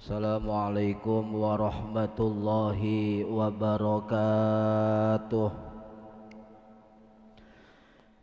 Assalamualaikum warahmatullahi wabarakatuh.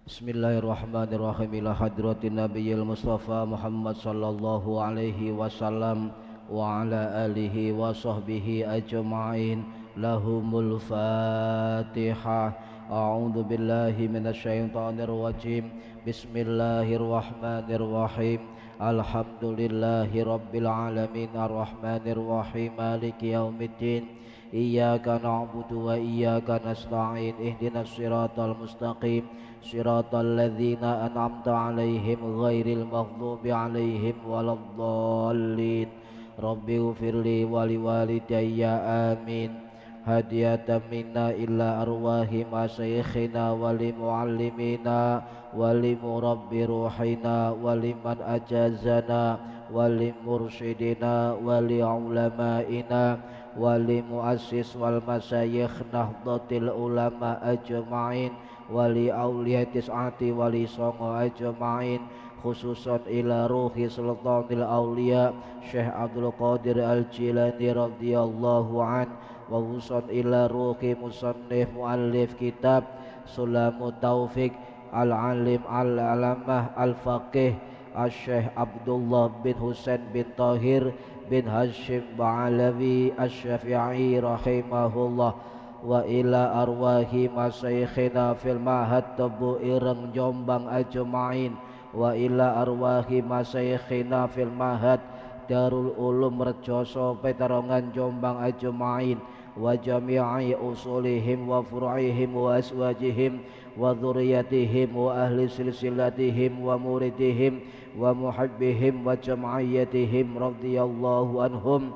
Bismillahirrahmanirrahim. Ila hadratin nabiyil mustafa Muhammad sallallahu alaihi wasallam wa ala alihi wa sahbihi ajma'in. Lahumul Fatihah. A'udzu billahi minasyaitonir rajim. Bismillahirrahmanirrahim. Alhamdulillahi rabbil alamin arrahmanir rahim maliki yaumiddin iyyaka na'budu wa iyyaka nasta'in ihdinas siratal mustaqim siratal ladzina an'amta 'alaihim ghairil maghdubi 'alaihim waladdallin rabbi ighfirli wa liwalidayya amin hadiyatan minna illa arwahi masyayikhina wa limuallimina walimurabbi ruhina waliman ajazana walimursyidina waliulamaina walimuassis wal masyayikh nahdlatil ulama ajma'in wali awliya tis'ati wali songo ajma'in khususan ila ruhi sultanil awliya Syekh Abdul Qadir Al-Jilani radhiyallahu an wa khususan ila ruhi musannif muallif kitab Sulamut Taufiq Al-Alim Al-Alamah Al-Faqih Al-Syekh Abdullah bin Husain bin Tahir bin Hashim Ba'alawi Al-Syafi'i rahimahullah wa ila arwahi masyayikhina fil mahad Tebu Ireng Jombang ajma'in wa ila arwahi masyayikhina fil mahad Darul Ulum Rejoso Petarongan Jombang ajma'in wa jami'i usulihim wa furu'ihim wa aswajihim wa dhurriyyatihim wa ahli silsilatihim wa muridihim wa muhibbihim wa jam'iyyatihim radhiyallahu anhum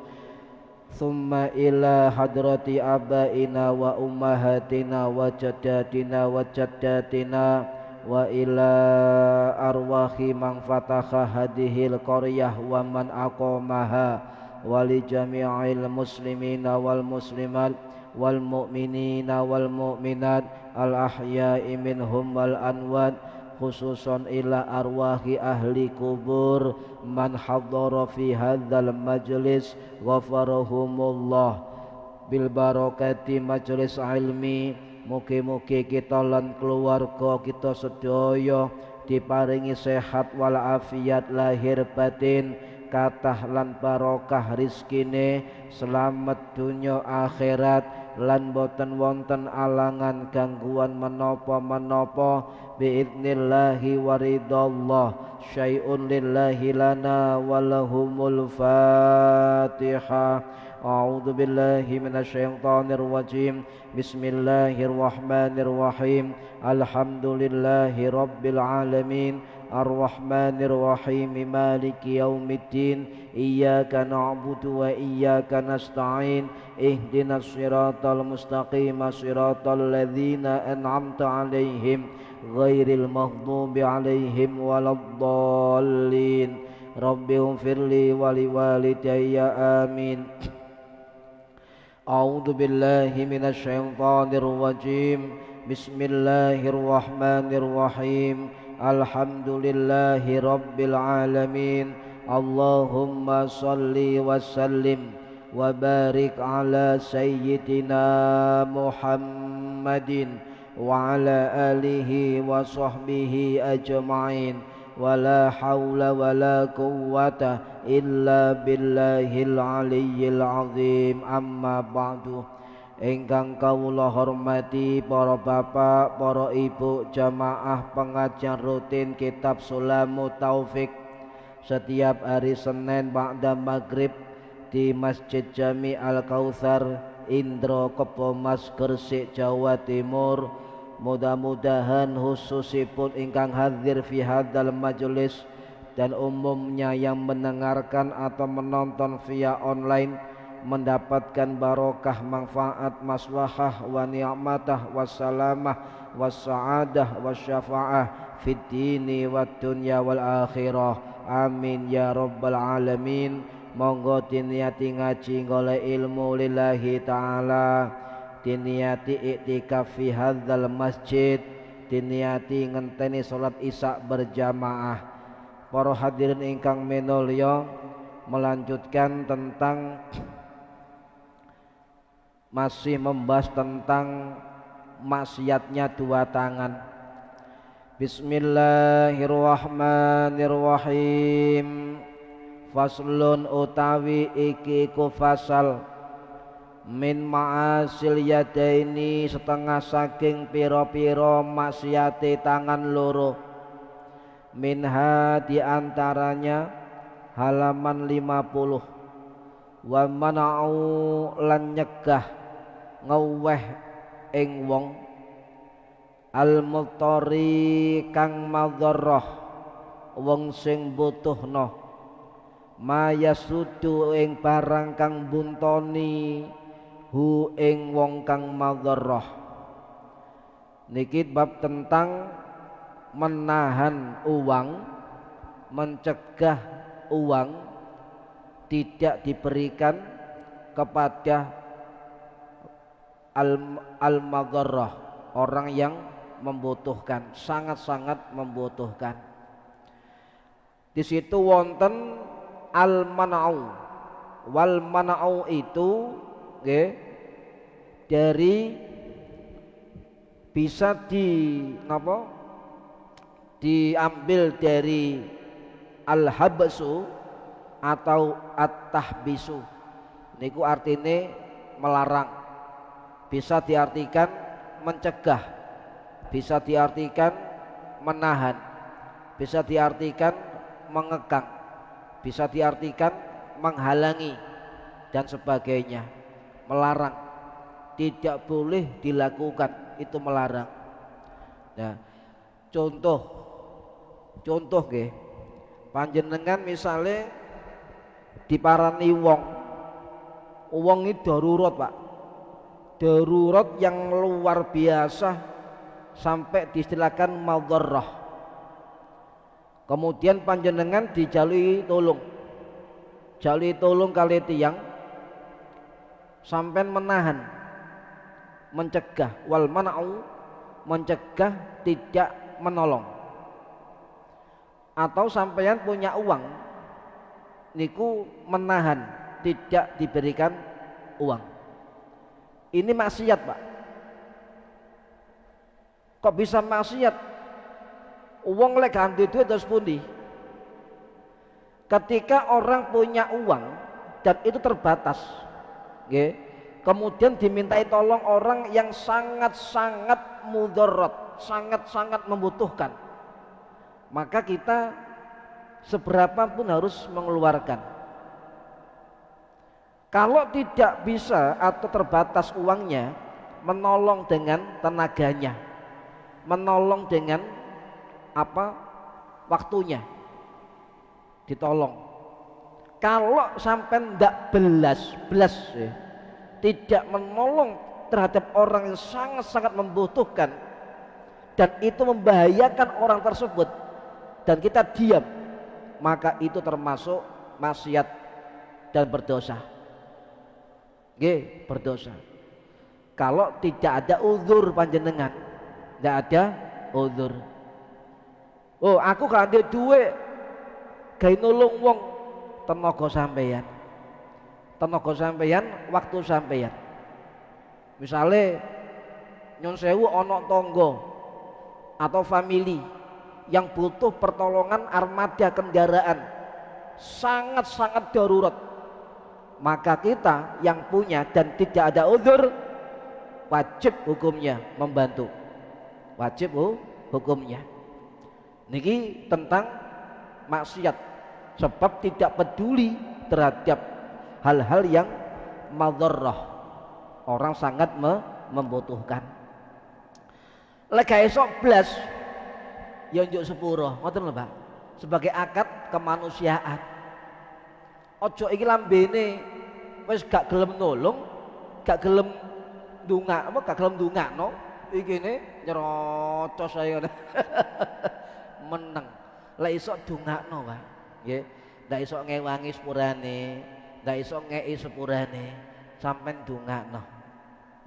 thumma ila hadrati abaina wa ummahatina wa jaddatina wa jaddatina wa ila arwahi man fataha hadhil qaryah wa man aqamaha wa li jami'il muslimina wal muslimat wal mu'minina wal mu'minat al ahya'i minhum wal anwat khususan ila arwahi ahli kubur man hadara fi hadzal majlis ghafarahumullah bil barakati majlis ilmi. Mugi-mugi kita lan keluarga kita sedaya diparingi sehat wal afiat lahir batin kathah lan barokah rizkine selamat dunya akhirat lan boten wonten alangan gangguan menapa-menapa biidnillahi waridallah syai'un lillahi lana walahumul Fatihah. A'udzu billahi minasyaitonir rajim. Bismillahirrahmanirrahim. Alhamdulillahi rabbil alamin. Ar-Rahmanir Rahim Maliki Yaumiddin Iyyaka na'budu wa iyyaka nasta'in Ihdinas siratal mustaqim siratal ladzina an'amta 'alaihim ghairil maghdubi 'alaihim waladdallin Rabbi ighfirli wa liwalidayya amin. A'udzu billahi minasy syaithanir rajim. Bismillahirrahmanirrahim. Alhamdulillahi rabbil alamin. Allahumma salli wa sallim wa barik ala sayyidina Muhammadin wa ala alihi wa sahbihi ajma'in. Wa la hawla wa la quwwata illa billahil aliyyil azim. Amma ba'du. Ingkang kawula hormati para bapak, para ibu jamaah pengajian rutin kitab Sulamut Taufiq setiap hari Senin ba'da maghrib di Masjid Jami Al-Kautsar Indro Kepomas Gresik Jawa Timur. Mudah-mudahan khususipun ingkang hadir fi hadzal majelis dan umumnya yang mendengarkan atau menonton via online mendapatkan barokah manfaat maslahah wa ni'matah wassalamah wassa'adah wasyafa'ah fid dini wad dunya wal akhirah amin ya rabbal alamin. Monggo diniati ngaji golek ilmu lillahi ta'ala, diniati iktikaf fi hadzal masjid, diniati ngenteni salat isya berjamaah. Para hadirin ingkang minulya, melanjutkan tentang masih membahas tentang maksiatnya dua tangan. Bismillahirrahmanirrahim. Faslun utawi iki ku fasal min ma'asil yadaini setengah saking piro-piro maksiate tangan loro. Minha diantaranya halaman 50. Wa mana'u lan nyegah ngeweh ing wong al-mutari kang madharrah wong sing butuhna mayasudu ing barang kang buntoni hu ing wong kang madharrah. Niki bab tentang menahan uang, mencegah uang tidak diberikan kepada al-madharrah, orang yang membutuhkan, sangat-sangat membutuhkan. Di situ wonten al-mana'u. Wal mana'u itu dari bisa diambil dari al-habsu atau at-tahbisu. Niku artine melarang. Bisa diartikan mencegah, bisa diartikan menahan, bisa diartikan mengekang, bisa diartikan menghalangi dan sebagainya. Melarang, tidak boleh dilakukan, itu melarang. Nah, contoh nggih, panjenengan misalnya diparani wong ini darurat Pak, darurat yang luar biasa sampai diistilahkan madharrah. Kemudian panjenengan dijalui tolong kali tiyang sampai menahan, mencegah. Wal mana'u, mencegah, tidak menolong. Atau sampeyan punya uang niku menahan, tidak diberikan uang. Ini maksiat Pak. Kok bisa maksiat? Uang lek ganti duit terus pundi? Ketika orang punya uang dan itu terbatas, kemudian dimintai tolong orang yang sangat-sangat mudarat, sangat-sangat membutuhkan, maka kita seberapa pun harus mengeluarkan. Kalau tidak bisa atau terbatas uangnya, menolong dengan tenaganya, menolong dengan waktunya, ditolong. Kalau sampai ndak belas tidak menolong terhadap orang yang sangat-sangat membutuhkan dan itu membahayakan orang tersebut dan kita diam, maka itu termasuk maksiat dan berdosa. Berdosa. Kalau tidak ada uzur panjenengan, tidak ada uzur. Oh, aku gak ada duit, gawe nulung wong, tenaga sampeyan, waktu sampeyan. Misalnya nyon sewu ana tangga atau family yang butuh pertolongan armada kendaraan sangat-sangat darurat, maka kita yang punya dan tidak ada uzur wajib hukumnya membantu, wajib hukumnya. Niki tentang maksiat, sebab tidak peduli terhadap hal-hal yang madharrah, orang sangat membutuhkan. Lek esok blas ya njuk sepuro, ngoten lho Pak, sebagai akad kemanusiaan. Ojo iki lambene wis gak gelem nolong, gak gelem ndongakno, iki ne nyerocos ae ngono. Meneng. Lek iso dongakno, Pak. Nggih. Ndak iso ngewangi sepurane, ndak iso ngeki sepurane, sampean dongakno.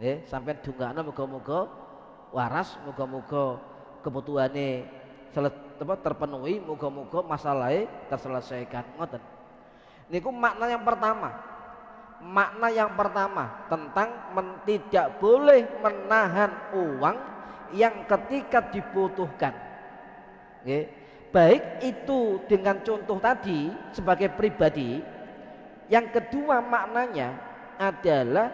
Nggih, sampean dongakno muga-muga waras, muga-muga kebutuhane terpenuhi, muga-muga masalahnya terselesaikan. Ngoten. Niku makna yang pertama. Makna yang pertama tentang tidak boleh menahan uang yang ketika dibutuhkan. Nggih. Baik itu dengan contoh tadi sebagai pribadi. Yang kedua maknanya adalah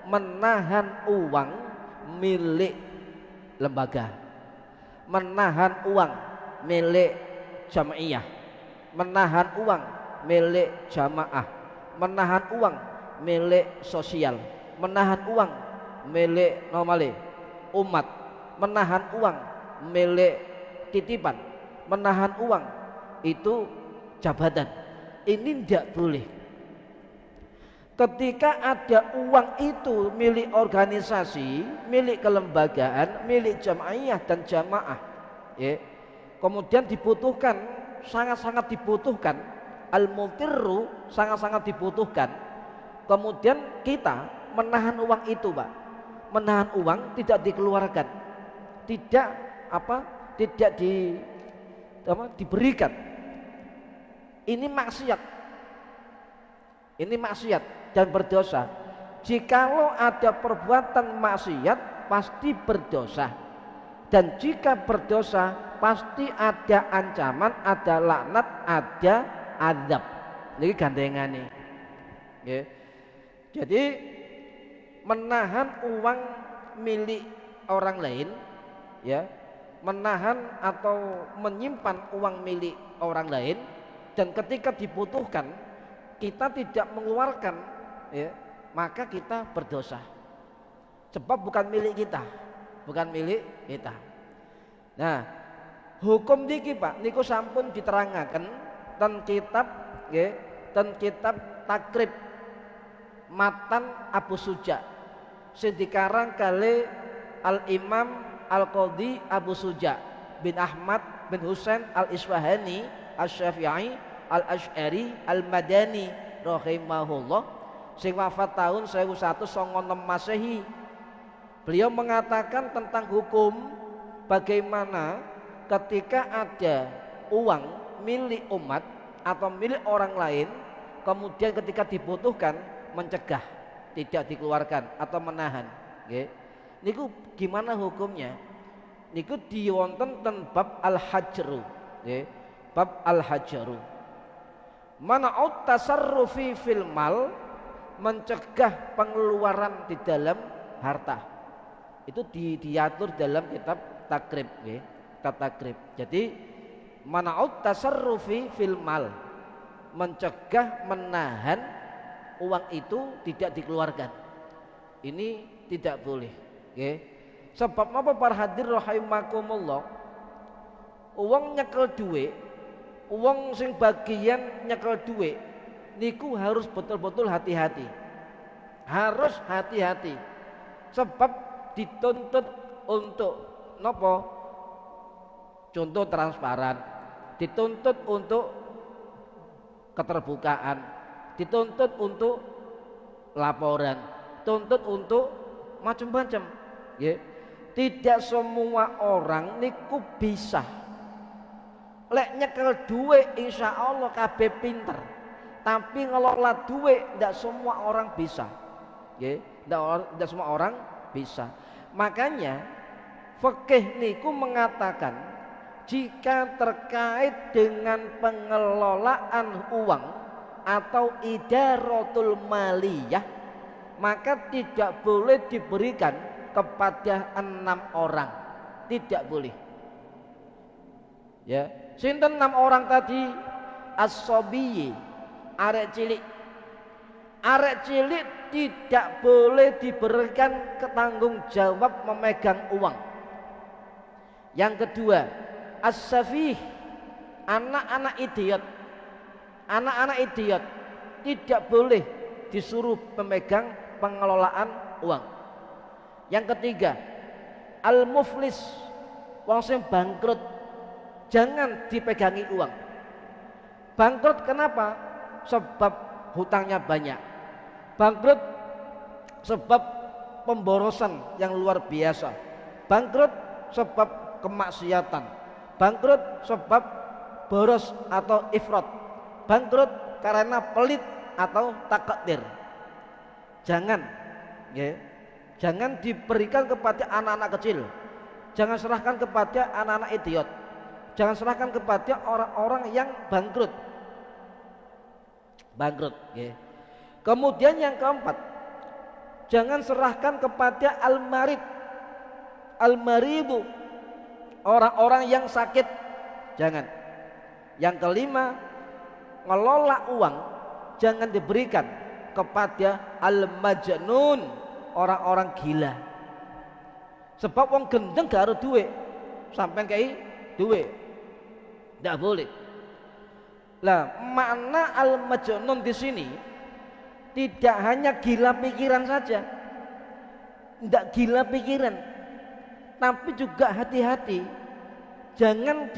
menahan uang milik lembaga, menahan uang milik jamaiyah, menahan uang milik jamaah, menahan uang milik sosial, menahan uang milik normale umat, menahan uang milik titipan, menahan uang itu jabatan. Ini tidak boleh. Ketika ada uang itu milik organisasi, milik kelembagaan, milik jamaiyah dan jamaah, ya, kemudian dibutuhkan, sangat-sangat dibutuhkan, al-mutirru sangat-sangat dibutuhkan, kemudian kita menahan uang itu, Pak, menahan uang tidak dikeluarkan, tidak diberikan. Ini maksiat. Ini maksiat dan berdosa. Jikalau ada perbuatan maksiat pasti berdosa. Dan jika berdosa pasti ada ancaman, ada laknat, ada azab. Ini gandengane. Ya. Jadi menahan uang milik orang lain, ya, menahan atau menyimpan uang milik orang lain, dan ketika dibutuhkan kita tidak mengeluarkan, ya, maka kita berdosa. Sebab bukan milik kita, bukan milik kita. Nah, hukum niki, Pak, niku sampun diterangaken ten kitab, nggih, ten kitab Takrib Matan Abu Suja sing dikarang kali Al-Imam Al-Qadhi Abu Suja bin Ahmad bin Husain Al-Isfahani Asy-Syafi'i Al-Asy'ari Al-Madani rahimahullah, sing wafat tahun 1196 Masehi. Beliau mengatakan tentang hukum bagaimana ketika ada uang milik umat atau milik orang lain, kemudian ketika dibutuhkan mencegah, tidak dikeluarkan atau menahan. Nggih. Niku gimana hukumnya? Niku diwonten ten bab al-hajru, nggih. Bab al-hajru. Mana'ut tasarrufi fil mal, mencegah pengeluaran di dalam harta. Itu diatur dalam kitab Takrib, nggih. Kitab Takrib. Jadi mana'ut tasarrufi fil mal, mencegah, menahan uang itu tidak dikeluarkan. Ini tidak boleh, nggih. Sebab apa para hadir rahimakumullah? Uang nyekel duit, uang sing bagian nyekel duit niku harus betul-betul hati-hati. Harus hati-hati. Sebab dituntut untuk nopo? Contoh transparan, dituntut untuk keterbukaan, dituntut untuk laporan, tuntut untuk macam-macam, ya. Tidak semua orang niku bisa. Lek nyekel duit insya Allah kabeh pinter, tapi ngelola duit tidak semua orang bisa, ya. Tidak semua orang bisa. Makanya fikih niku mengatakan jika terkait dengan pengelolaan uang atau idaratul maliyah, maka tidak boleh diberikan kepada 6 orang, tidak boleh, ya. Sinten 6 orang tadi? As-sobiyyi, arek cilik. Arek cilik tidak boleh diberikan ketanggung jawab memegang uang. Yang kedua, as-safih, anak-anak idiot. Anak-anak idiot tidak boleh disuruh memegang pengelolaan uang. Yang ketiga, al-muflis, wong sing bangkrut, jangan dipegangi uang. Bangkrut kenapa? Sebab hutangnya banyak. Bangkrut sebab pemborosan yang luar biasa. Bangkrut sebab kemaksiatan. Bangkrut sebab boros atau ifrat. bangkrut karena pelit atau takdir. Jangan, ya, jangan diberikan kepada anak-anak kecil. Jangan serahkan kepada anak-anak idiot. Jangan serahkan kepada orang-orang yang bangkrut. Bangkrut, ya. Kemudian yang keempat, jangan serahkan kepada al-marid. Al-maridu, orang-orang yang sakit. Jangan. Yang kelima, ngelola uang jangan diberikan kepada al-majnun, orang-orang gila. Sebab wong gendeng gak harus duit, sampai kayak duit, tidak boleh. Lah, makna al-majnun di sini tidak hanya gila pikiran saja, tidak gila pikiran, tapi juga hati-hati. Jangan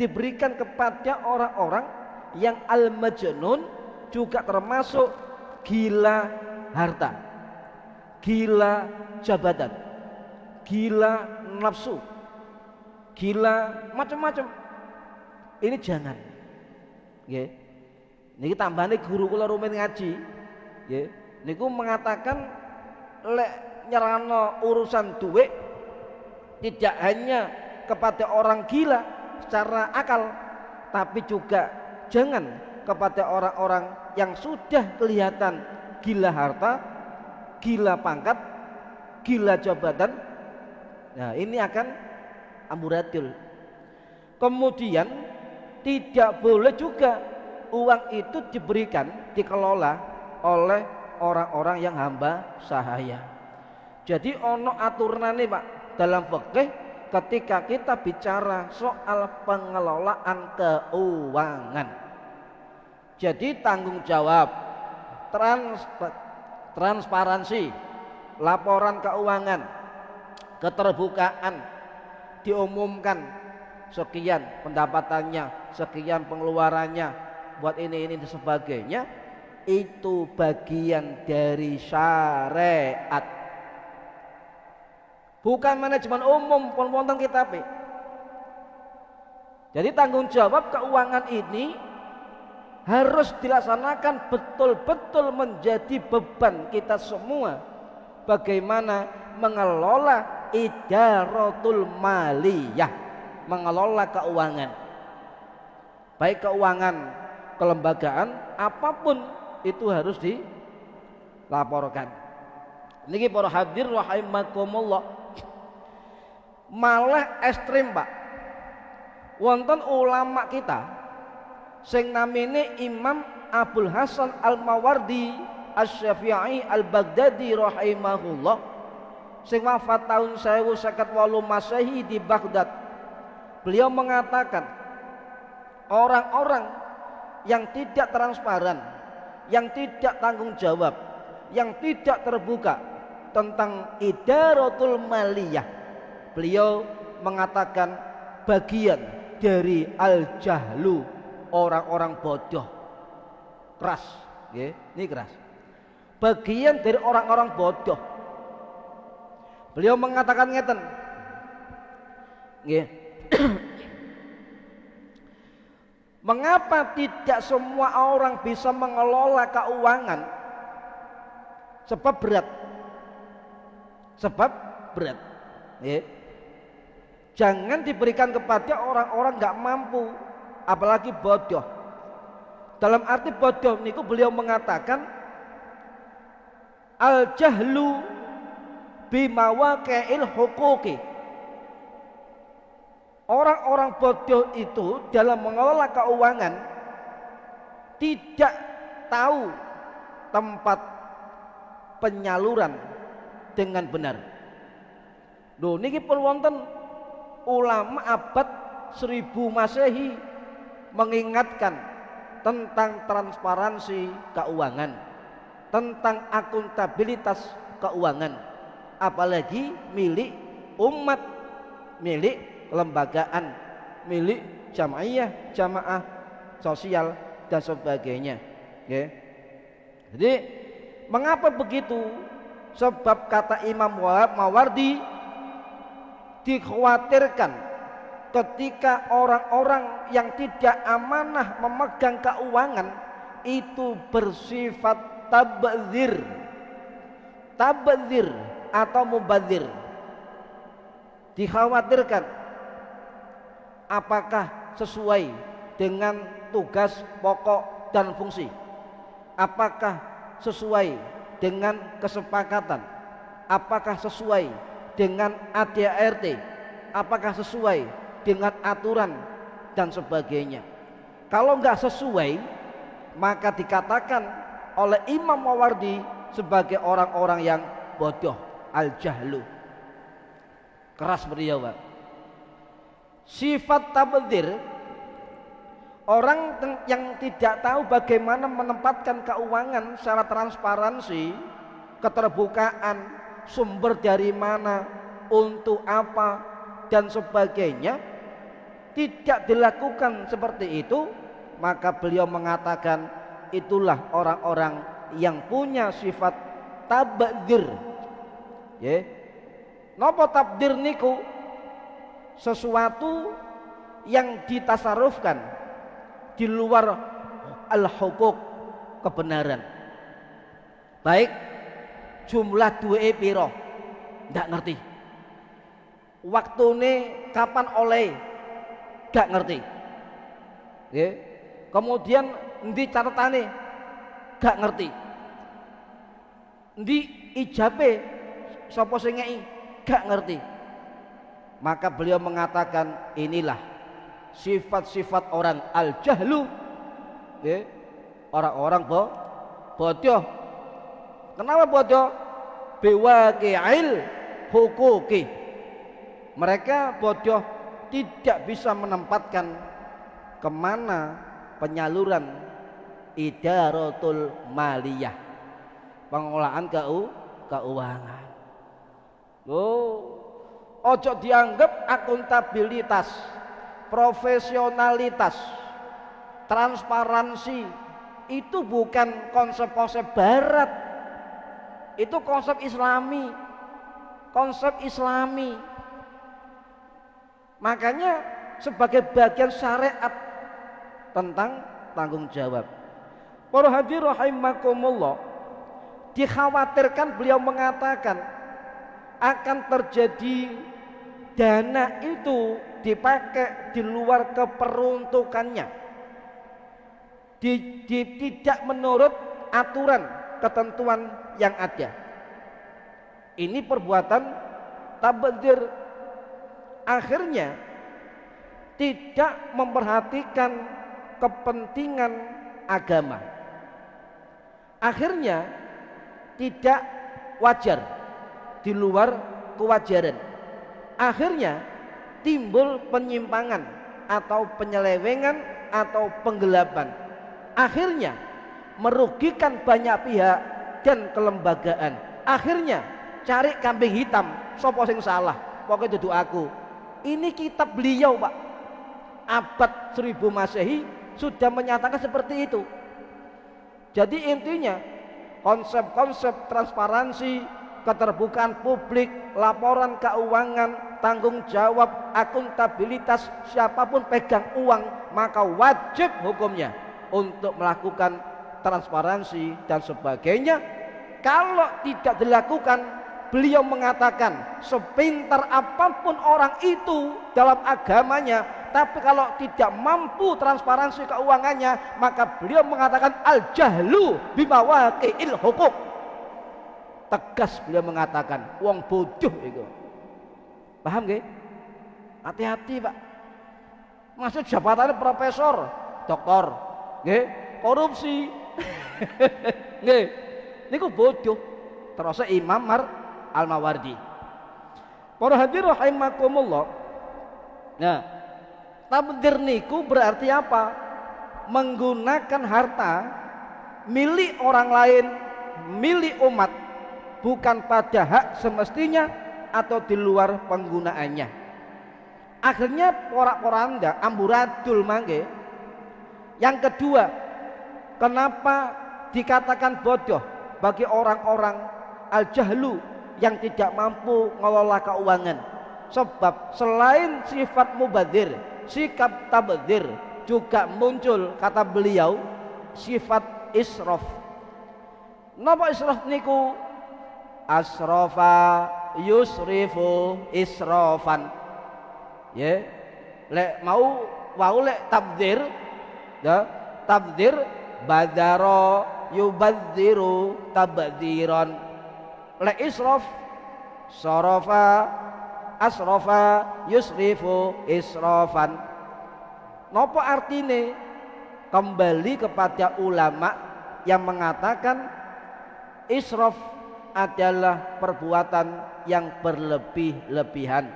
diberikan kepada orang-orang yang al-majnun, juga termasuk gila harta, gila jabatan, gila nafsu, gila macam-macam. Ini jangan. Ya. Niki tambahane guru kula rumen ngaji, ya. Niku mengatakan lek nyerano urusan duit tidak hanya kepada orang gila secara akal, tapi juga jangan kepada orang-orang yang sudah kelihatan gila harta, gila pangkat, gila jabatan. Nah, ini akan amburadul. Kemudian tidak boleh juga uang itu diberikan, dikelola oleh orang-orang yang hamba sahaya. Jadi ono aturane Pak dalam fikih ketika kita bicara soal pengelolaan keuangan. Jadi tanggung jawab, transparansi, laporan keuangan, keterbukaan, diumumkan sekian pendapatannya, sekian pengeluarannya, buat ini dan sebagainya, itu bagian dari syariat, bukan manajemen umum pun wonten kitab. Jadi tanggung jawab keuangan ini harus dilaksanakan betul-betul menjadi beban kita semua. Bagaimana mengelola idaratul maliyah, mengelola keuangan, baik keuangan kelembagaan apapun itu harus dilaporkan. Niki para hadir rahimakumullah, malah ekstrim Pak. Wonten ulama kita sing namine Imam Abdul Hasan Al-Mawardi Asy-Syafi'i Al-Baghdadi rahimahullah, sing wafat tahun 1058 Masehi di Baghdad. Beliau mengatakan orang-orang yang tidak transparan, yang tidak tanggung jawab, yang tidak terbuka tentang idaratul maliyah, beliau mengatakan bagian dari al-jahlu, orang-orang bodoh. Keras, ya, ini keras. Bagian dari orang-orang bodoh. Beliau mengatakan ngeten, ya. Mengapa tidak semua orang bisa mengelola keuangan? Sebab berat. Sebab berat. Ya. Jangan diberikan kepada orang-orang nggak mampu, apalagi bodoh. Dalam arti bodoh niku beliau mengatakan al-jahlu bimawaqi'il huquqi. Orang-orang bodoh itu dalam mengelola keuangan tidak tahu tempat penyaluran dengan benar. Loh niki pun wonten ulama abad 1000 Masehi mengingatkan tentang transparansi keuangan, tentang akuntabilitas keuangan, apalagi milik umat, milik lembagaan, milik jamaah, jamaah sosial dan sebagainya. Ya. Jadi mengapa begitu? Sebab kata Imam Mawardi, dikhawatirkan ketika orang-orang yang tidak amanah memegang keuangan itu bersifat tabdzir atau mubadzir. Dikhawatirkan apakah sesuai dengan tugas pokok dan fungsi, apakah sesuai dengan kesepakatan, apakah sesuai dengan ADART, apakah sesuai dengan aturan dan sebagainya. Kalau enggak sesuai, maka dikatakan oleh Imam Mawardi sebagai orang-orang yang bodoh, al-jahlu. Keras beliau, Pak. Sifat tabdzir, orang yang tidak tahu bagaimana menempatkan keuangan secara transparansi, keterbukaan, sumber dari mana, untuk apa dan sebagainya, tidak dilakukan seperti itu, maka beliau mengatakan itulah orang-orang yang punya sifat tabdzir. Ya. Napa tabdzir niku? Sesuatu yang ditasarufkan di luar al-hukuk, kebenaran. Baik jumlah duwe piro ndak ngerti, waktune kapan oleh gak ngerti, ya. Kemudian endi catetane gak ngerti, endi ijabe sapa sing ngeki gak ngerti. Maka beliau mengatakan inilah sifat-sifat orang al-jahlu, ya. Orang-orang bodoh. Kenapa bodoh? Biwaqi'il hukuki. Mereka bodoh tidak bisa menempatkan kemana penyaluran idaratul maliyah, pengelolaan keuangan. Ojo dianggap akuntabilitas, profesionalitas, transparansi itu bukan konsep-konsep barat, itu konsep islami. Makanya sebagai bagian syariat tentang tanggung jawab. Para hadirin rahimakumullah, dikhawatirkan, beliau mengatakan akan terjadi dana itu dipakai di luar keperuntukannya, tidak menurut aturan ketentuan yang ada. Ini perbuatan tabdzir. Akhirnya tidak memperhatikan kepentingan agama, akhirnya tidak wajar, di luar kewajaran, akhirnya timbul penyimpangan atau penyelewengan atau penggelapan, akhirnya merugikan banyak pihak dan kelembagaan, akhirnya cari kambing hitam, sopo sing salah, pokoknya duduk aku. Ini kitab beliau, Pak, abad 1000 Masehi sudah menyatakan seperti itu. Jadi intinya konsep-konsep transparansi, keterbukaan publik, laporan keuangan, tanggung jawab, akuntabilitas, siapapun pegang uang maka wajib hukumnya untuk melakukan transparansi dan sebagainya. Kalau tidak dilakukan, beliau mengatakan sepintar apapun orang itu dalam agamanya, tapi kalau tidak mampu transparansi keuangannya, maka beliau mengatakan al-jahlu bimawaqi'il hukuk. Tegas beliau mengatakan wong bodoh itu. Paham nggih? Hati-hati, Pak. Maksud jabatannya profesor, doktor, nggih, korupsi. Nggih. Niku bodoh. Terus Imam Al-Mawardi. Para hadirin rahimakumullah. Nah, tabdzir niku berarti apa? Menggunakan harta milik orang lain, milik umat, bukan pada hak semestinya atau di luar penggunaannya. Akhirnya porak-poranda, amburadul mangke. Yang kedua, kenapa dikatakan bodoh bagi orang-orang al-jahlu yang tidak mampu mengelola keuangan? Sebab selain sifat mubadzir, sikap tabdzir, juga muncul kata beliau sifat israf. Napa israf niku? Asrafa yusrifu israfan. Ya, lek mau lek tabdzir, ya, tabdzir badzara yubadziru tabdziran. Lek israf sarafa asrafa yusrifu israfan. Napa artine? Kembali kepada ulama yang mengatakan israf adalah perbuatan yang berlebih-lebihan.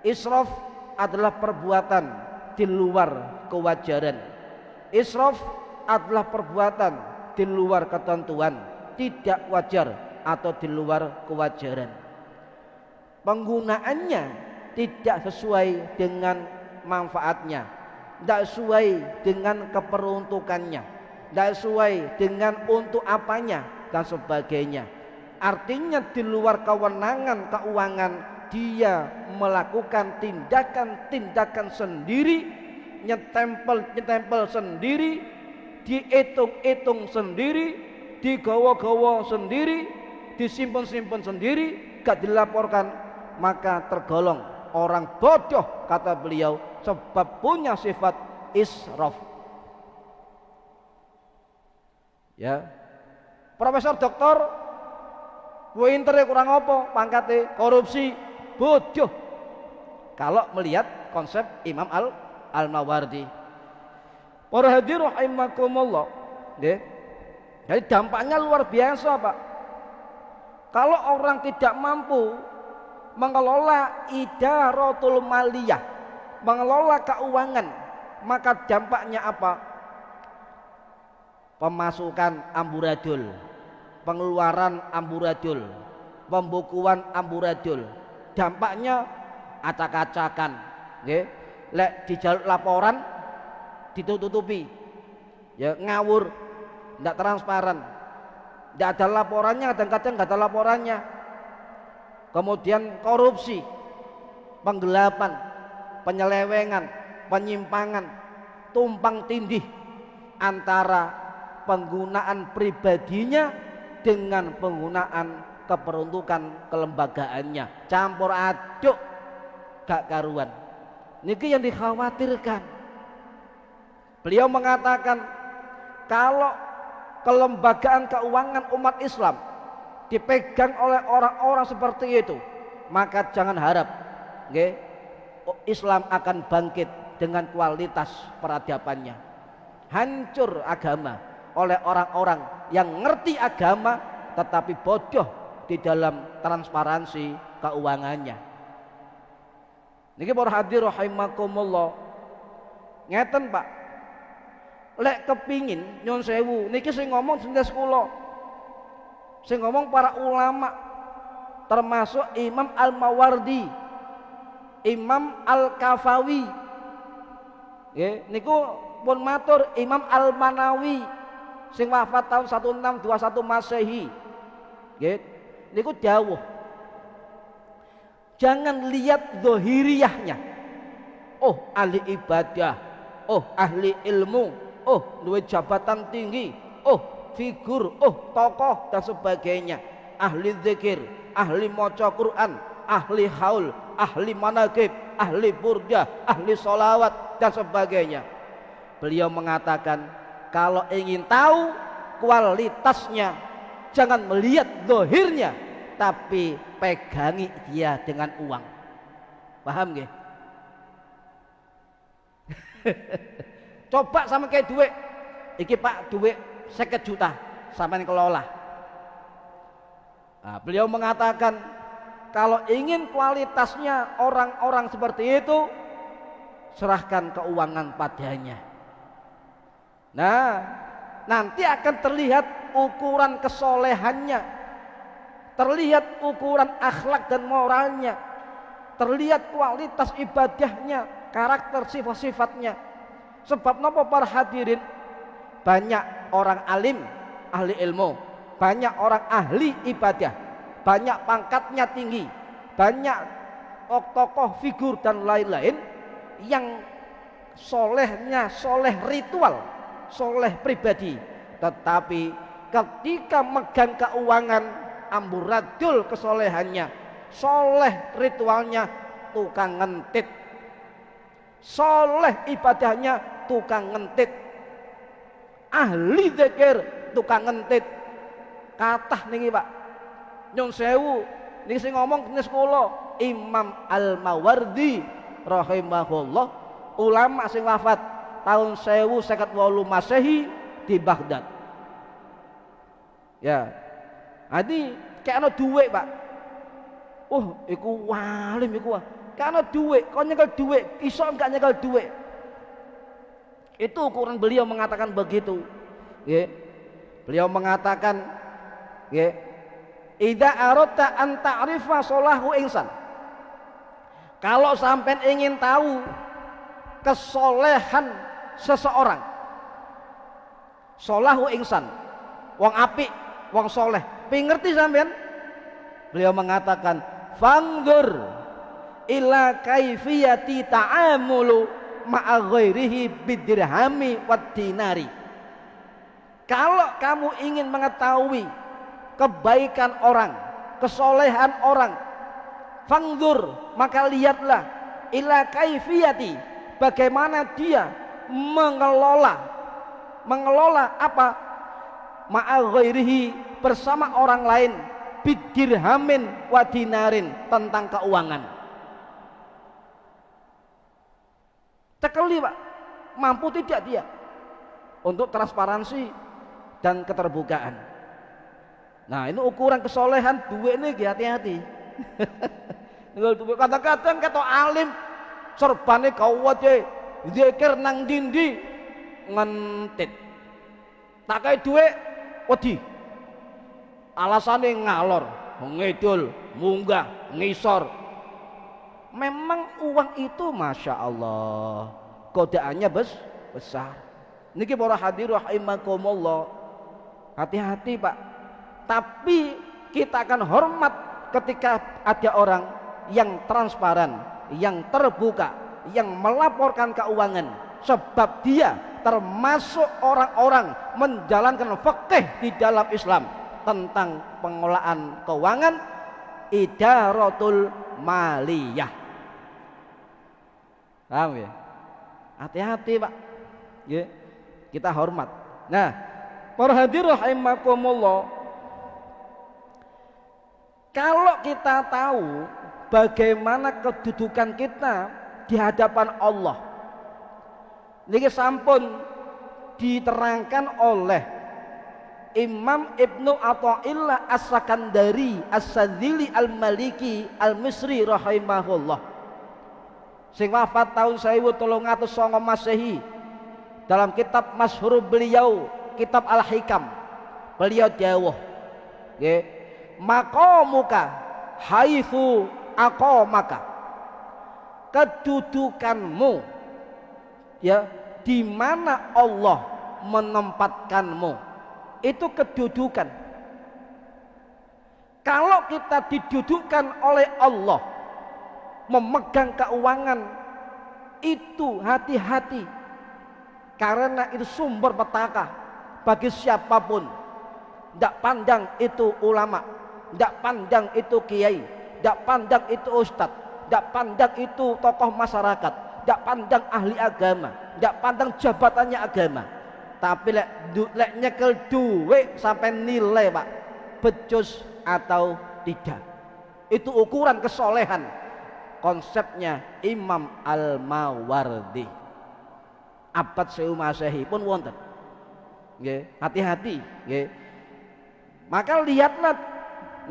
Israf adalah perbuatan di luar kewajaran. Israf adalah perbuatan di luar ketentuan, tidak wajar atau di luar kewajaran. Penggunaannya tidak sesuai dengan manfaatnya, tidak sesuai dengan keperuntukannya, tidak sesuai dengan untuk apanya dan sebagainya. Artinya di luar kewenangan keuangan dia melakukan tindakan-tindakan sendiri, nyetempel sendiri, dihitung-hitung sendiri, digawa-gawa sendiri, disimpan-simpan sendiri, gak dilaporkan, maka tergolong orang bodoh kata beliau, sebab punya sifat israf. Ya, profesor doktor pintere kurang apa, pangkate korupsi, bodoh kalau melihat konsep Imam Al-Mawardi. Para hadirin rahimakumullah, nggih. Jadi dampaknya luar biasa, Pak. Kalau orang tidak mampu mengelola idaratul maliyah, mengelola keuangan, maka dampaknya apa? Pemasukan amburadul, pengeluaran amburadul, pembukuan amburadul. Dampaknya acak-acakan, nggih. Lek dijaluk laporan ditutupi, ya, ngawur, tidak transparan, tidak ada laporannya, kadang-kadang tidak ada laporannya. Kemudian korupsi, penggelapan, penyelewengan, penyimpangan, tumpang tindih antara penggunaan pribadinya dengan penggunaan keperuntukan kelembagaannya, campur aduk, gak karuan. Niki yang dikhawatirkan. Beliau mengatakan kalau kelembagaan keuangan umat Islam dipegang oleh orang-orang seperti itu, maka jangan harap, okay, Islam akan bangkit dengan kualitas peradabannya. Hancur agama oleh orang-orang yang ngerti agama tetapi bodoh di dalam transparansi keuangannya. Niki para hadirin rahimakumullah, ngeten Pak, lek kepingin nyun sewu niki sing ngomong sintes kula, sing ngomong para ulama termasuk Imam Al-Mawardi, Imam Al-Kafawi, nggih, niku pun matur Imam Al-Manawi sing wafat tahun 1621 Masehi, nggih, niku dawuh, jangan lihat zahiriyahnya, oh ahli ibadah, oh ahli ilmu, oh duwe jabatan tinggi, oh figur, oh tokoh dan sebagainya, ahli zikir, ahli maca Quran, ahli haul, ahli manaqib, ahli burdah, ahli solawat dan sebagainya. Beliau mengatakan kalau ingin tahu kualitasnya jangan melihat zahirnya, tapi pegangi dia dengan uang. Paham nggih? Coba sama kayak duit, iki Pak duit 50 juta sampean kelola. Nah, beliau mengatakan kalau ingin kualitasnya orang-orang seperti itu, serahkan keuangan padanya. Nah, nanti akan terlihat ukuran kesolehannya, terlihat ukuran akhlak dan moralnya, terlihat kualitas ibadahnya, karakter sifat-sifatnya. Sebab napa para hadirin, banyak orang alim, ahli ilmu, banyak orang ahli ibadah, banyak pangkatnya tinggi, banyak tokoh figur dan lain-lain yang solehnya soleh ritual, soleh pribadi, tetapi ketika megang keuangan amburadul kesolehannya, soleh ritualnya tukang ngentit, soleh ibadahnya tukang ngentit, ahli zikir tukang ngentit. Kathah niki Pak, nyun sewu niki sing ngomong kene kula Imam Al-Mawardi rahimahullah, ulama sing wafat tahun 1058 Masehi di Baghdad. Ya, adi kayak ana duit Pak. Iku walim iku. Kayak ana duit, kok nyekel duit, iso enggak nyekel duit. Itu ukuran beliau mengatakan begitu. Ya. Beliau mengatakan, ya, idza aradta an ta'rifa solahu insan. Kalau sampai ingin tahu kesolehan seseorang, solahu insan, wong apik, wong soleh, pingerti sampean? Beliau mengatakan, fangdur ila kaifiyati ta'amulu ma'a ghairihi bidirhami wad dinari. Kalau kamu ingin mengetahui kebaikan orang, kesolehan orang, fangdur, maka lihatlah ila kaifiyati, bagaimana dia mengelola apa? Ma'a ghairihi, bersama orang lain, bidirhamin wa dinarin, tentang keuangan. Cekeli Pak, mampu tidak dia untuk transparansi dan keterbukaan. Nah, ini ukuran kesolehan duit ini, hati-hati. Kadang-kadang kata alim serbane kawat zikir nang dindi ngentit, tak kaya duit wedi, alasannya ngalor, ngidul, munggah, ngisor. Memang uang itu masya Allah godaannya besar. Niki para hadirin rahimakumullah, hati-hati Pak. Tapi kita akan hormat ketika ada orang yang transparan, yang terbuka, yang melaporkan keuangan, sebab dia termasuk orang-orang menjalankan fikih di dalam Islam tentang pengelolaan keuangan, idaratul maliyah. Paham ya? Hati-hati Pak, ya, kita hormat. Nah, para hadirin rahimakumullah, kalau kita tahu bagaimana kedudukan kita di hadapan Allah, niki sampun diterangkan oleh Imam Ibnu Athaillah As-Sakandari As-Sadzili Al-Maliki Al-Misri rahimahullah, sing wafat tahun 1309 Masehi. Dalam kitab masyhur beliau, kitab Al-Hikam, beliau dawuh, nggih, maqamuka haitsu aqamaka, kedudukanmu, ya, di mana Allah menempatkanmu, itu kedudukan. Kalau kita didudukkan oleh Allah memegang keuangan, itu hati-hati, karena itu sumber petaka bagi siapapun. Tidak pandang itu ulama, tidak pandang itu kiai, tidak pandang itu ustadz, tidak pandang itu tokoh masyarakat, tidak pandang ahli agama, tidak pandang jabatannya agama. Tapi lek nyekel duit sampai nilai Pak, becus atau tidak, itu ukuran kesolehan. Konsepnya Imam Al-Mawardi, abad 1000 Masehi pun wonten. Nggih, hati-hati, nggih. Maka lihatlah.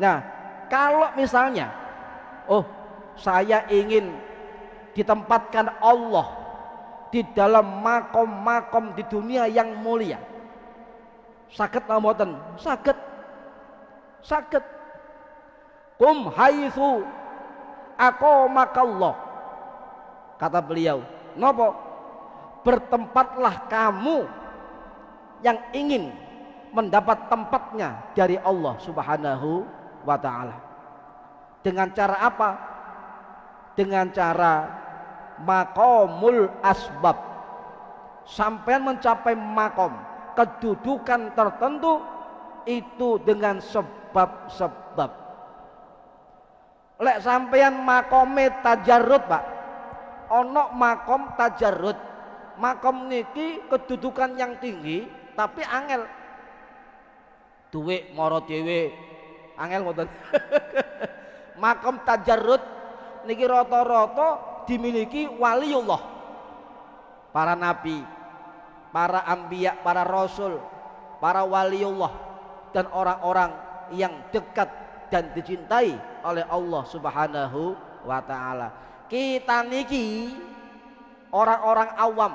Nah, kalau misalnya saya ingin ditempatkan Allah di dalam makom-makom di dunia yang mulia, saged napa mboten? Saged. Kum haitsu aqamakallah, kata beliau, napa? Bertempatlah kamu yang ingin mendapat tempatnya dari Allah Subhanahu wa ta'ala. Dengan cara apa? dengan cara maqamul asbab. Sampean mencapai makom, kedudukan tertentu itu dengan sebab-sebab. Lek sampean makome tajarrud, Pak. Ono makom tajarrud. Makom niki kedudukan yang tinggi tapi angel. Duwe moro dhewe. Angel mboten. Makom tajarrud niki rata-rata dimiliki waliullah. Para nabi, para anbiya, para rasul, para waliullah dan orang-orang yang dekat dan dicintai oleh Allah Subhanahu wa taala. Kita niki orang-orang awam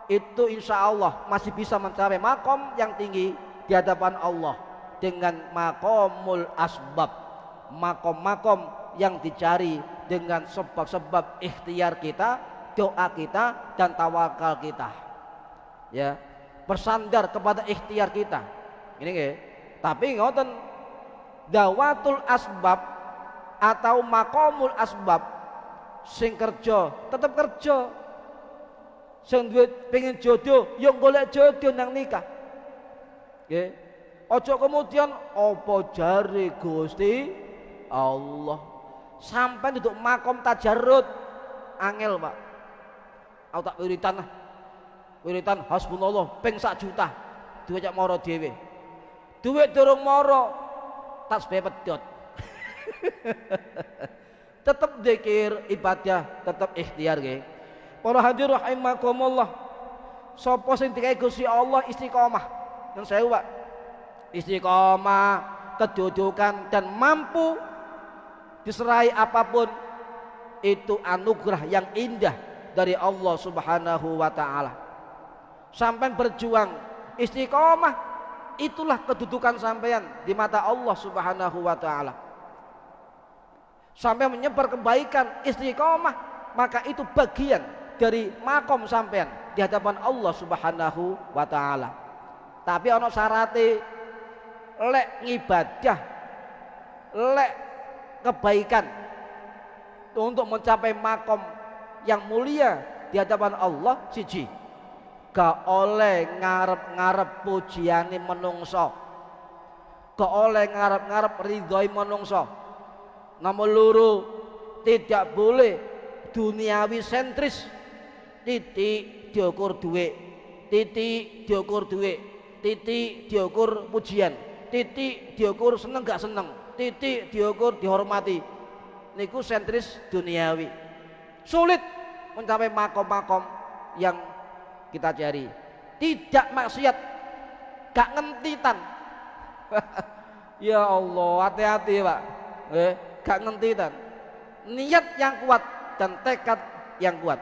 itu insya Allah masih bisa mencapai makom yang tinggi di hadapan Allah dengan makomul asbab, makom-makom yang dicari dengan sebab-sebab ikhtiar kita, doa kita dan tawakal kita, ya, bersandar kepada ikhtiar kita. Ini nggih. Tapi ngoten dawatul asbab atau makomul asbab, sing kerja tetap kerja, sing duwe pengen jodoh yo golek jodoh nang nikah. Nggih. Ojo kemudian apa jare Gusti Allah sampai duduk makom tajarrud angel, Pak. Aku tak wiritan lah. Wiritan hasbunallah ping 1 juta. Duwe cak moro dhewe. Duwe durung moro tasbih pedhot. Tetap zikir, ibadah, tetap ikhtiar nggih. Para hadirin rahimakumullah. Sapa sing dikai Gusti Allah istiqomah. Nang sewu, Pak. Istiqomah, kedudukan dan mampu diserai apapun itu anugerah yang indah dari Allah Subhanahu wa taala. Sampai berjuang istiqomah, itulah kedudukan sampean di mata Allah Subhanahu wa taala. Sampai menyebar kebaikan istiqomah, maka itu bagian dari makom sampean di hadapan Allah Subhanahu wa taala. Tapi ana syarate, lek ngibadah, lek kebaikan untuk mencapai makom yang mulia di hadapan Allah, siji gak oleh ngarep-ngarep pujiane menungso, gak oleh ngarep-ngarep ridhoi menungso. Nomor loro, tidak boleh duniawi sentris. Titik diukur duit, titik diukur duit, titik diukur pujian, titik diukur seneng gak seneng, titik diukur dihormati. Niku sentris duniawi. Sulit mencapai makom-makom yang kita cari. Tidak maksiat, gak ngentitan. Ya Allah, hati-hati, Pak. Gak ngentitan. Niat yang kuat dan tekad yang kuat.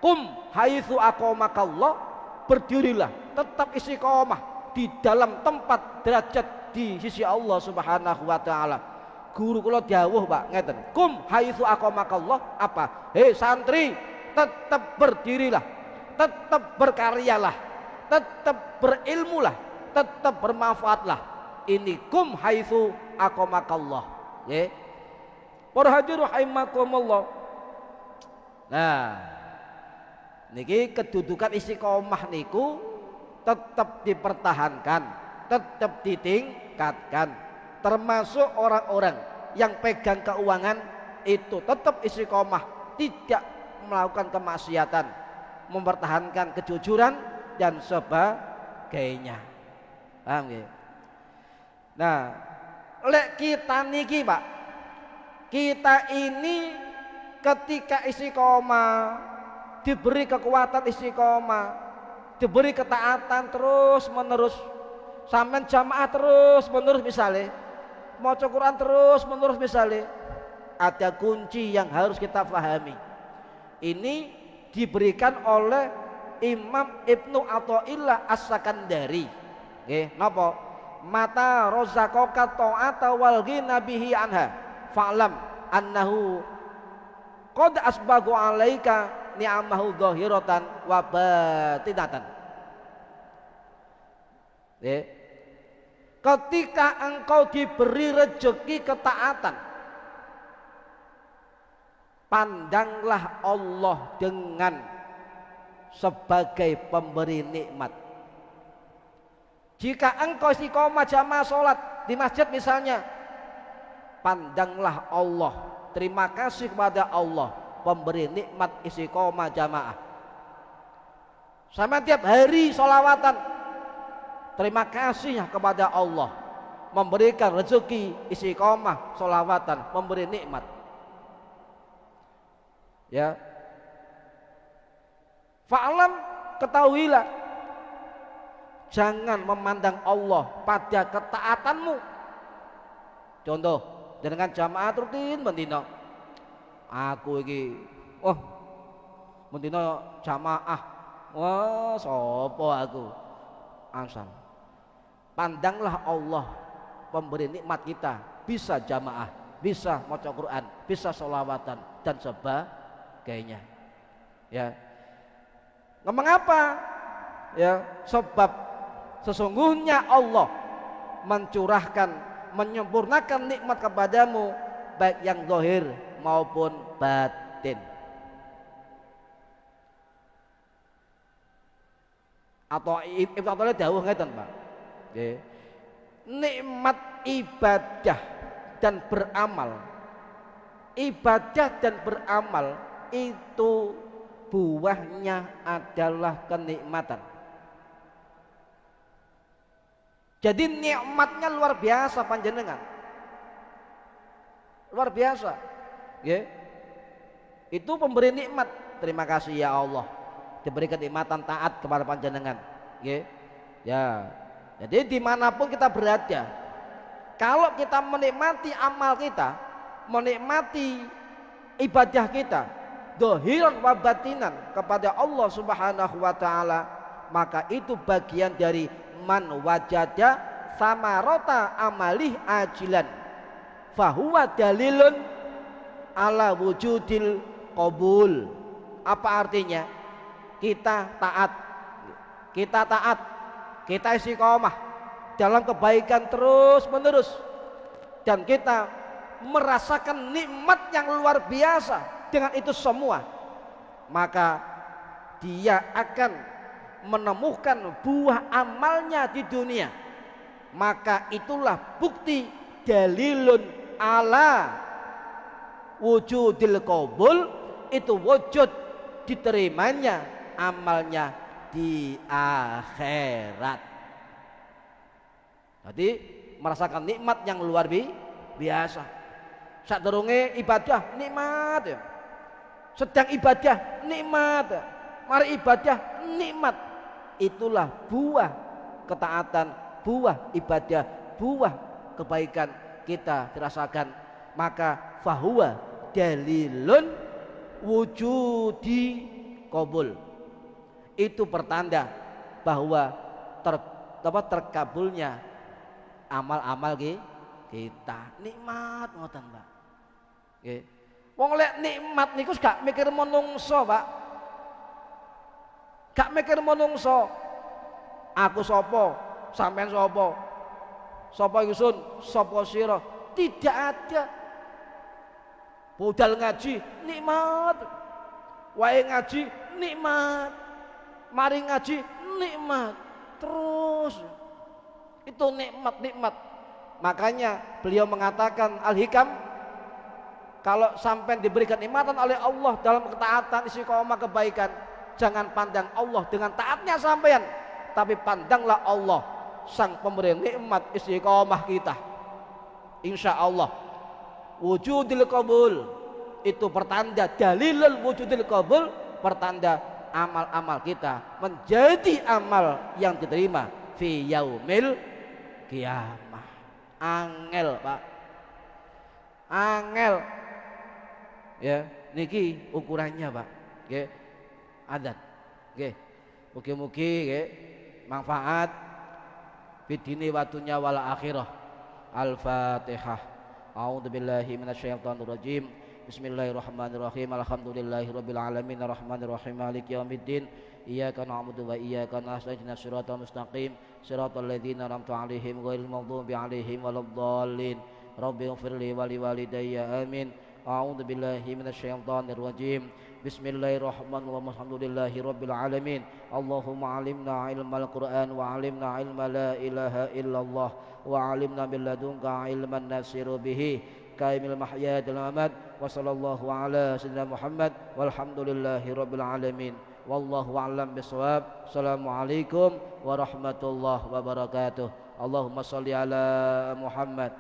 Kum haitsu aqamakallah, berdirilah, tetap istiqomah di dalam tempat derajat di sisi Allah Subhanahu wa taala. Guru kula dawuh, Pak, ngeten. Kum haitsu aqamakallah, apa? Hei santri, tetap berdirilah, tetap berkaryalah, tetap berilmulah, tetap bermanfaatlah. Ini kum haitsu aqamakallah. Nggih. Para hadirin rahimakumullah. Nah, niki kedudukan istiqomah niku tetap dipertahankan, tetap ditingkatkan. Termasuk orang-orang yang pegang keuangan itu tetap istiqomah, tidak melakukan kemaksiatan, mempertahankan kejujuran dan sebagainya. Paham nggih? Nah, lek kita niki, Pak, kita ini ketika istiqomah, diberi kekuatan istiqomah, diberi ketaatan terus menerus, sampai jamaah terus menerus, misalnya maca Quran terus menerus, misalnya ada kunci yang harus kita pahami. Ini diberikan oleh Imam Ibnu Athaillah As-Sakandari. Nggih, napa? Mata rozaqaka ta'ata wal ghina bihi anha fa'lam annahu qad asbagu alaika ni'amahu dhahiratan wa batinatan. Ketika engkau diberi rezeki ketaatan, Pandanglah Allah dengan sebagai pemberi nikmat. Jika engkau istiqomah jamaah sholat di masjid misalnya, pandanglah Allah, terima kasih kepada Allah pemberi nikmat istiqomah jamaah. Sama tiap hari sholawatan, terima kasih kepada Allah memberikan rezeki istiqomah sholawatan, memberi nikmat. Ya, fa'lam, ketahuilah, jangan memandang Allah pada ketaatanmu. Contoh, dengan jamaah rutin bendina, aku iki, bendina jamaah, sopo aku, ansal. Pandanglah Allah pemberi nikmat kita, bisa jamaah, bisa maca Quran, bisa sholawatan dan sebagainya. Ya, ngomong apa? Ya, sebab sesungguhnya Allah mencurahkan, menyempurnakan nikmat kepadamu baik yang zahir maupun batin. Atau Ibnu Athaillah dawuh ngeten, Pak. Nggih. Nikmat ibadah dan beramal. Ibadah dan beramal itu buahnya adalah kenikmatan. Jadi nikmatnya luar biasa panjenengan. Luar biasa. Ya. Itu pemberi nikmat. Terima kasih ya Allah. Diberi kenikmatan taat kepada panjenengan. Ya. Ya. Jadi dimanapun kita berada, kalau kita menikmati amal kita, menikmati ibadah kita, dohiran wa batinan kepada Allah Subhanahu wa ta'ala, maka itu bagian dari man wajada samarota amalih ajilan fahuwa dalilun ala wujudil qabul. Apa artinya? Kita taat, kita istiqomah dalam kebaikan terus menerus, dan kita merasakan nikmat yang luar biasa dengan itu semua, maka dia akan menemukan buah amalnya di dunia. Maka itulah bukti dalilun ala wujudil qabul, itu wujud diterimanya amalnya di akhirat. Jadi merasakan nikmat yang luar biasa. Sadurunge ibadah nikmat ya. Sedang ibadah nikmat ya. Mari ibadah nikmat. Itulah buah ketaatan, buah ibadah, buah kebaikan kita dirasakan. Maka fahuwa dalilun wujudi qabul. Itu pertanda bahwa terkabulnya amal-amal kita. Nikmat ngoten, Pak. Nggih. Wong lek nikmat niku gak mikir menungso, Pak. Gak mikir menungso. Aku sapa? Sampean sapa? Sapa ingsun? Sapa sira? Tidak ada. Budal ngaji nikmat. Wae ngaji nikmat. Mari ngaji nikmat. Terus itu nikmat. Makanya beliau mengatakan Al-Hikam, kalau sampai diberikan nikmatan oleh Allah dalam ketaatan, istiqomah kebaikan, jangan pandang Allah dengan taatnya sampean, tapi pandanglah Allah sang pemberi nikmat istiqomah kita. Insya Allah wujudil qabul itu pertanda, dalilul wujudil qabul, pertanda amal-amal kita menjadi amal yang diterima fi yaumil qiyamah. Angel, Pak, angel ya, niki ukurannya, Pak. Nggih, adat. Nggih, mugi-mugi nggih manfaat fidini wa dunya wal akhirah. Al-Fatihah. A'udzubillahi minasyaitonir rajim. Bismillahirrahmanirrahim. Alhamdulillahirabbil alamin arrahmanirrahim maliki yaumiddin. Iyyaka na'budu wa iyyaka nasta'in ihdinas siratal mustaqim siratal ladzina an'amta 'alaihim ghairil maghdubi 'alaihim waladdallin. Rabbighfirli wa liwalidayya amin. A'udzu billahi minasyaitonir rajim. Bismillahirrahmanirrahim. Alhamdulillahi rabbil alamin. Allahumma 'allimna ilmal Qur'an wa 'allimna ilma la ilaha illallah wa 'allimna bil ladunka ilman nasiru bihi kaimil mahya wal mamat wa sallallahu ala sayyidina Muhammad walhamdulillahi rabbil alamin. Wallahu a'lam bishawab. Assalamualaikum warahmatullahi wabarakatuh. Allahumma shalli ala Muhammad